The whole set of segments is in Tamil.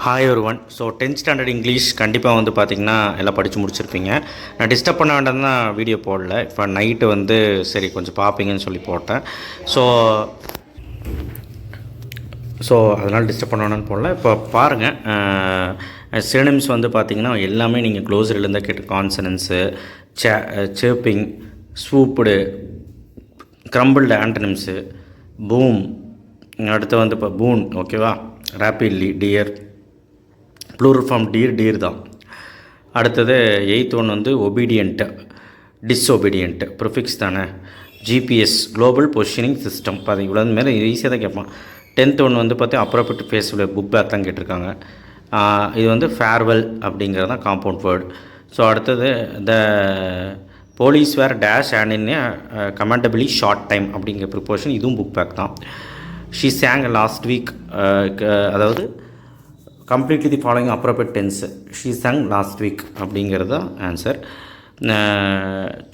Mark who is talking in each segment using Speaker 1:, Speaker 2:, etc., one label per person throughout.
Speaker 1: ஹாய் ஒருவன். ஸோ 10th ஸ்டாண்டர்ட் இங்கிலீஷ் கண்டிப்பாக வந்து பார்த்திங்கன்னா எல்லாம் படித்து முடிச்சிருப்பீங்க. நான் டிஸ்டர்ப் பண்ண வேண்டாம் தான் வீடியோ போடல. இப்போ நைட்டு வந்து சரி கொஞ்சம் பார்ப்பீங்கன்னு சொல்லி போட்டேன். ஸோ ஸோ அதனால் டிஸ்டர்ப் பண்ண வேண்டாம்னு போடல. இப்போ பாருங்கள், சினோனிம்ஸ் வந்து பார்த்திங்கன்னா எல்லாமே நீங்கள் க்ளோஸர்லேருந்து கேட்டு கான்சனன்ஸு, சேர்ப்பிங், ஸ்வூப்டு, க்ரம்பிள்டு ஆண்டனிம்ஸு, பூம், அடுத்து வந்து இப்போ பூன், ஓகேவா, rapidly, deer, plural form deer தான். அடுத்தது 8th ஒன் வந்து ஒபீடியன்ட்டு, டிஸ்ஒபீடியன்ட்டு, ப்ரிஃபிக்ஸ் தானே. GPS, global positioning system. பார்த்திங்க இவ்வளோ மாரி ஈஸியாக தான் கேட்பான். 10th ஒன் வந்து பார்த்தீங்கன்னா அப்ரோப்ரியேட் ஃபேஸில் புக் பேக் தான் கேட்டிருக்காங்க. இது வந்து ஃபேர்வெல் அப்படிங்கிறது தான் காம்பவுண்ட் வேர்டு. ஸோ அடுத்தது the police were dash and in commendably short time அப்படிங்கிற ப்ரிப்போஷன், இதுவும் புக் பேக் தான். ஷீ சேங் லாஸ்ட் வீக், அதாவது completely the following appropriate tense. She sang last week அப்படிங்கிறது தான் answer.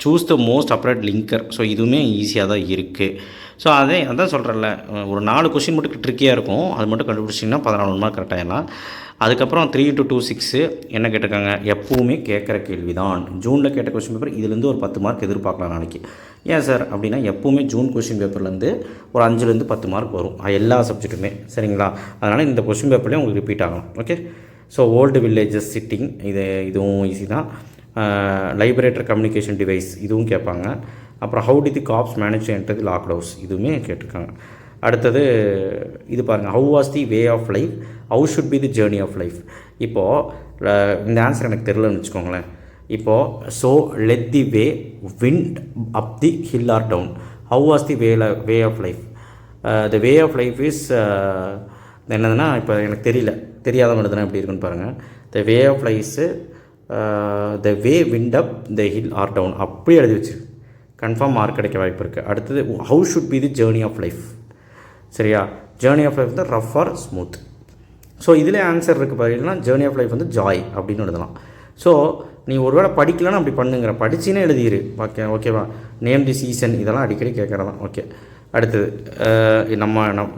Speaker 1: Choose the most appropriate linker. So இதுவுமே ஈஸியாக தான் இருக்குது. ஸோ அதான் சொல்கிறேன்ல, ஒரு 4 கொஷின் மட்டும் ட்ரிக்கியாக இருக்கும். அது மட்டும் கண்டுபிடிச்சிங்கன்னா 14 மார்க் கரெக்டாகிடலாம். அதுக்கப்புறம் 3 into 2 6 என்ன கேட்டிருக்காங்க, எப்பவுமே கேட்குற கேள்வி தான். ஜூனில் கேட்ட கொஷின் பேப்பர் இதுலேருந்து ஒரு 10 மார்க் எதிர்பார்க்கலாம் நாளைக்கு. ஏன் சார் அப்படின்னா, எப்போவுமே ஜூன் கொஷின் பேப்பர்லேருந்து ஒரு 5லேருந்து 10 மார்க் வரும் எல்லா சப்ஜெக்ட்டுமே, சரிங்களா. அதனால் இந்த கொஷின் பேப்பர்லேயும் உங்களுக்கு ரிப்பீட் ஆகலாம். Okay. So old villages sitting, இதுவும் ஈஸி தான். லைப்ரேட்டர் கம்யூனிகேஷன் டிவைஸ், இதுவும் கேட்பாங்க. அப்புறம் how did the cops manage enter the locked house, இதுவுமே கேட்டிருக்காங்க. அடுத்தது இது பாருங்கள், ஹவு வாஸ் தி வே ஆஃப் லைஃப், ஹவு should be the journey of லைஃப். இப்போது இந்த ஆன்சர் எனக்கு தெரிலன்னு வச்சுக்கோங்களேன். இப்போது so let the way wind up the hill or down, how was the way of life. The way of life is என்னதுன்னா, இப்போ எனக்கு தெரியாத எழுதுனா எப்படி இருக்குன்னு பாருங்கள். The way of life's the way wind up the hill or down, அப்படி எழுதி வச்சு கன்ஃபார்ம் மார்க் கிடைக்க வாய்ப்பு இருக்குது. அடுத்தது how should be the journey of life, சரியா. ஜேர்னி ஆஃப் லைஃப் வந்து ரஃப் ஆர் ஸ்மூத். ஸோ இதில் ஆன்சர் இருக்குது பார்த்தீங்கன்னா, ஜேர்னி ஆஃப் லைஃப் வந்து ஜாய் அப்படின்னு எழுதலாம். ஸோ நீ ஒருவேளை படிக்கலன்னா அப்படி பண்ணுங்கிற, படிச்சினே எழுதிரு. ஓகேவா. நேம் தி சீசன், இதெல்லாம் அடிக்கடி கேட்குறதான். ஓகே. அடுத்தது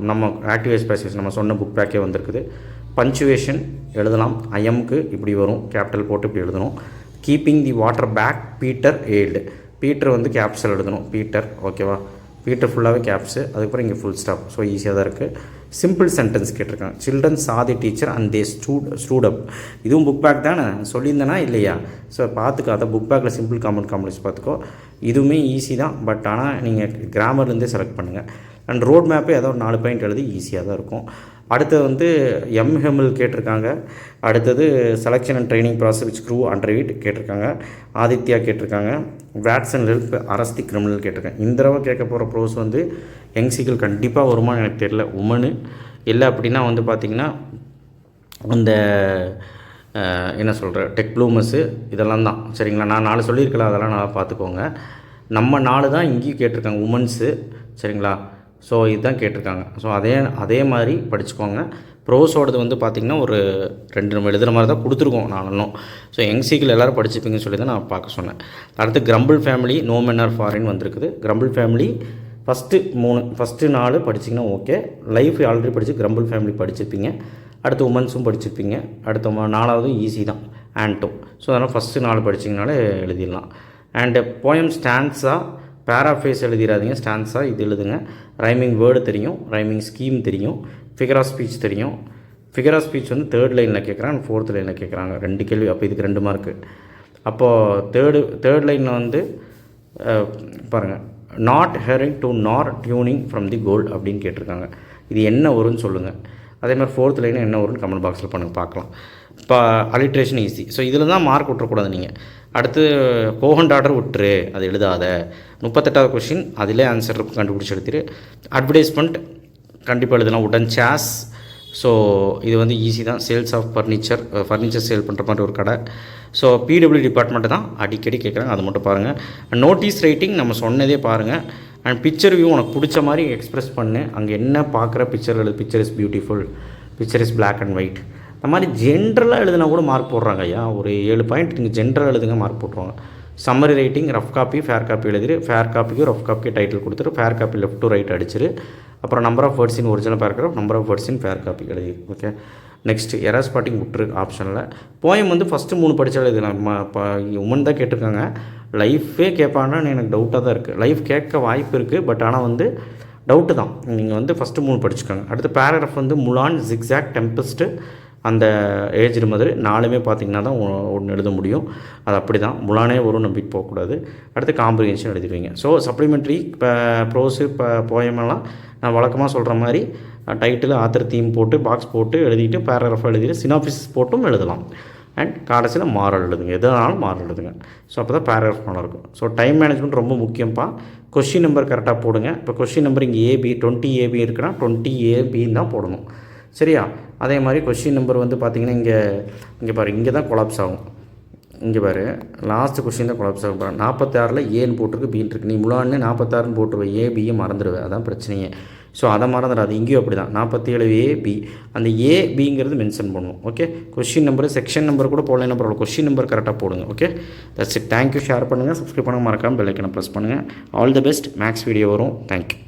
Speaker 1: நம்ம ஆக்டிவேஸ் பேசேஜ் நம்ம சொன்ன புக் பேக்கே வந்திருக்குது. பஞ்சுவேஷன் எழுதலாம். ஐஎம்க்கு இப்படி வரும், கேபிட்டல் போட்டு இப்படி எழுதணும். Keeping the water back, Peter yelled. Peter வந்து கேப்ஸில் எழுதணும், பீட்டர், ஓகேவா. பீட்டர் ஃபுல்லாகவே கேப்ஸு, அதுக்கப்புறம் இங்கே ஃபுல் ஸ்டாப். ஸோ ஈஸியாக தான் இருக்குது. சிம்பிள் சென்டென்ஸ் கேட்டிருக்காங்க. சில்ட்ரன் சா தி டீச்சர் அண்ட் தே ஸ்டூட் அப். இதுவும் புக் பேக் தானே, சொல்லியிருந்தேனா இல்லையா. ஸோ பார்த்துக்கோ, அதை புக் பேக்கில் சிம்பிள் காம்ப்ளெக்ஸ் பார்த்துக்கோ. இதுவுமே ஈஸி தான், பட் ஆனால் நீங்கள் கிராமர்லேருந்தே செலக்ட் பண்ணுங்கள். அண்ட் ரோட் மேப்பே ஏதோ ஒரு 4 பாயிண்ட் எழுதி ஈஸியாக தான் இருக்கும். அடுத்தது வந்து எம்ஹெம்எல் கேட்டிருக்காங்க. அடுத்தது selection and training process which crew under it கேட்டிருக்காங்க. ஆதித்யா கேட்டிருக்காங்க. What's and help arrest the criminal கேட்டிருக்காங்க. இந்த தடவை கேட்க போகிற ப்ரோஸ் வந்து யங்சிக்கல் கண்டிப்பாக வருமானு எனக்கு தெரியல. உமனு இல்லை அப்படின்னா வந்து பார்த்திங்கன்னா அந்த என்ன சொல்கிற டெக் ப்ளூமஸு இதெல்லாம் தான், சரிங்களா. நான் 4 சொல்லியிருக்கலாம், அதெல்லாம் நல்லா பார்த்துக்கோங்க. நம்ம 4 தான் இங்கேயும் கேட்டிருக்காங்க, உமன்ஸு, சரிங்களா. ஸோ இதுதான் கேட்டிருக்காங்க. ஸோ அதே மாதிரி படிச்சுக்கோங்க. ப்ரோஸோடது வந்து பார்த்திங்கன்னா ஒரு 2 நம்ம எழுதுகிற மாதிரி தான் கொடுத்துருக்கோம் நானும். ஸோ யங்சிக்கல் எல்லோரும் படிச்சுப்பீங்கன்னு சொல்லி தான் நான் பார்க்க சொன்னேன். அடுத்து grumble family, no men are foreign வந்திருக்குது. கிரம்பிள் ஃபேமிலி ஃபஸ்ட்டு 4 படிச்சிங்கன்னா ஓகே. லைஃப் ஆல்ரெடி படித்து கிரம்பிள் ஃபேமிலி படிச்சிருப்பீங்க. அடுத்து உமன்ஸும் படிச்சிருப்பீங்க. அடுத்த 4வது ஈஸி தான், ஆன்டோ. ஸோ அதனால் ஃபஸ்ட்டு 4 படிச்சிங்கனாலே எழுதிடலாம். அண்டு போயம் ஸ்டான்ஸா, பேராஃபேஸ் எழுதிடாதீங்க, ஸ்டான்ஸா இது எழுதுங்க. ரைமிங் வேர்டு தெரியும், ரைமிங் ஸ்கீம் தெரியும், ஃபிகர் ஆஃப் ஸ்பீச் தெரியும். ஃபிகர் ஆஃப் ஸ்பீச் வந்து 3rd லைனில் கேட்குறாங்க, 4th லைனில் கேட்குறாங்க. 2 கேள்வி. அப்போ இதுக்கு 2 மார்க்கு. அப்போது தேர்ட் லைனில் வந்து பாருங்கள், நாட் ஹெரிங் டு நார் டியூனிங் ஃப்ரம் தி கோல்டு அப்படின்னு கேட்டிருக்காங்க. இது என்ன வரும்னு சொல்லுங்கள். அதே மாதிரி 4th லைன் என்ன வரும்னு கமெண்ட் பாக்ஸில் பண்ணுங்கள், பார்க்கலாம். இப்போ அலிட்ரேஷன் ஈஸி. ஸோ இதில் தான் மார்க் விட்டுறக்கூடாது நீங்கள். அடுத்து கோஹன் டாட்டர் விட்டுரு, அது எழுதாத. 38வது கொஷின், அதிலே ஆன்சர் கண்டுபிடிச்சி எடுத்துரு. அட்வர்டைஸ்மெண்ட் கண்டிப்பாக எழுதலாம். உடன் சேஸ். ஸோ இது வந்து ஈஸி தான். சேல்ஸ் ஆஃப் ஃபர்னிச்சர் சேல் பண்ணுற மாதிரி ஒரு கடை. ஸோ பிடபிள்யூ டிபார்ட்மெண்ட்டு தான் அடிக்கடி கேட்குறாங்க, அது மட்டும் பாருங்கள். நோட்டீஸ் ரைட்டிங் நம்ம சொன்னதே பாருங்கள். அண்ட் பிக்சர் வியூ உனக்கு பிடிச்ச மாதிரி எக்ஸ்ப்ரெஸ் பண்ணு. அங்கே என்ன பார்க்குற பிக்சர் எழுது. Picture is beautiful, picture is black and white. அந்த மாதிரி ஜென்ரலாக எழுதுனா கூட மார்க் போடுறாங்க ஐயா. ஒரு 7 பாயிண்ட் நீங்கள் ஜென்ரலாக எழுதுங்க, மார்க் போட்டுருவாங்க. Summary writing, rough copy, fair copy எழுதிரு. ஃபேர் காப்பிக்கு ரஃப் காப்பிக்கு டைட்டில் கொடுத்துரு. Fair copy left to right அடிச்சிரு. அப்புறம் number of words in original paragraph, number of words in fair copy எழுதி. ஓகே. நெக்ஸ்ட்டு எரர் ஸ்பாட்டிங் விட்டுரு ஆப்ஷனில். போயம் வந்து ஃபஸ்ட்டு 3 படித்தாலே இது நம்ம இப்போ உமன் தான் கேட்டிருக்காங்க. லைஃபே கேட்பாங்கன்னு எனக்கு டவுட்டாக தான் இருக்குது. லைஃப் கேட்க வாய்ப்பு இருக்குது, பட் ஆனால் வந்து டவுட்டு தான். நீங்கள் வந்து ஃபஸ்ட்டு 3 படிச்சுக்கோங்க. அடுத்து பேராகிராஃப் வந்து முலான், ஜிக்ஸாக், டெம்பஸ்ட்டு, அந்த ஏஜ்டு மதர் 4மே பார்த்திங்கன்னா தான் ஒன்று எழுத முடியும். அது அப்படி தான், முலானே வரும் நம்பிட்டு போகக்கூடாது. அடுத்து காம்ப்ரிஹென்ஷன் எழுதிடுவீங்க. ஸோ சப்ளிமெண்ட்ரி இப்போ ப்ரோஸு இப்போ போயமெல்லாம் நான் வழக்கமாக சொல்கிற மாதிரி டைட்டில், ஆத்தர், தீம் போட்டு பாக்ஸ் போட்டு எழுதிட்டு பேராகிராஃப் எழுதிட்டு சினாப்சிஸ் போட்டும் எழுதலாம். அண்ட் கடைசியில் மாரல் எழுதுங்க, எதுனாலும் மாரல் எழுதுங்க. ஸோ அப்போ தான் பேராகிராஃப் நல்லாயிருக்கும். ஸோ டைம் மேனேஜ்மெண்ட் ரொம்ப முக்கியம்ப்பா. கொஷின் நம்பர் கரெக்டாக போடுங்க. இப்போ கொஷின் நம்பர் இங்கே ஏபி 20 ஏபி இருக்குன்னா 20 ஏபின்னு தான் போடணும், சரியா? அதே மாதிரி கொஷின் நம்பர் வந்து பார்த்திங்கன்னா இங்கே பாரு, இங்கே தான் கொலாப்ஸ் ஆகும். இங்கே பாரு, லாஸ்ட்டு கொஷின் தான் கொலாப்ஸ் ஆகும். 46ல் ஏன்னு போட்டிருக்கு, பின்னு இருக்குது. நீ முலான்னு 46ன்னு போட்டுருவேன், ஏபியை மறந்துடுவேன், அதான் பிரச்சனையே. ஸோ அதை மறந்துடாது. இங்கேயும் அப்படி தான் 47 ஏபி, அந்த ஏபிங்கிறது மென்ஷன் பண்ணுவோம். Okay, question number section number கூட போடலாம், பரவாயில்ல, கொஷின் நம்பர் கரெக்டாக போடுங்க. Okay, that's it. Thank you. Share பண்ணுங்கள், சப்ஸ்கிரைப் பண்ண மறக்காமல் பெல் ஐக்கனை ப்ரெஸ் பண்ணுங்கள். All the best. Next video வரும். தேங்க்யூ.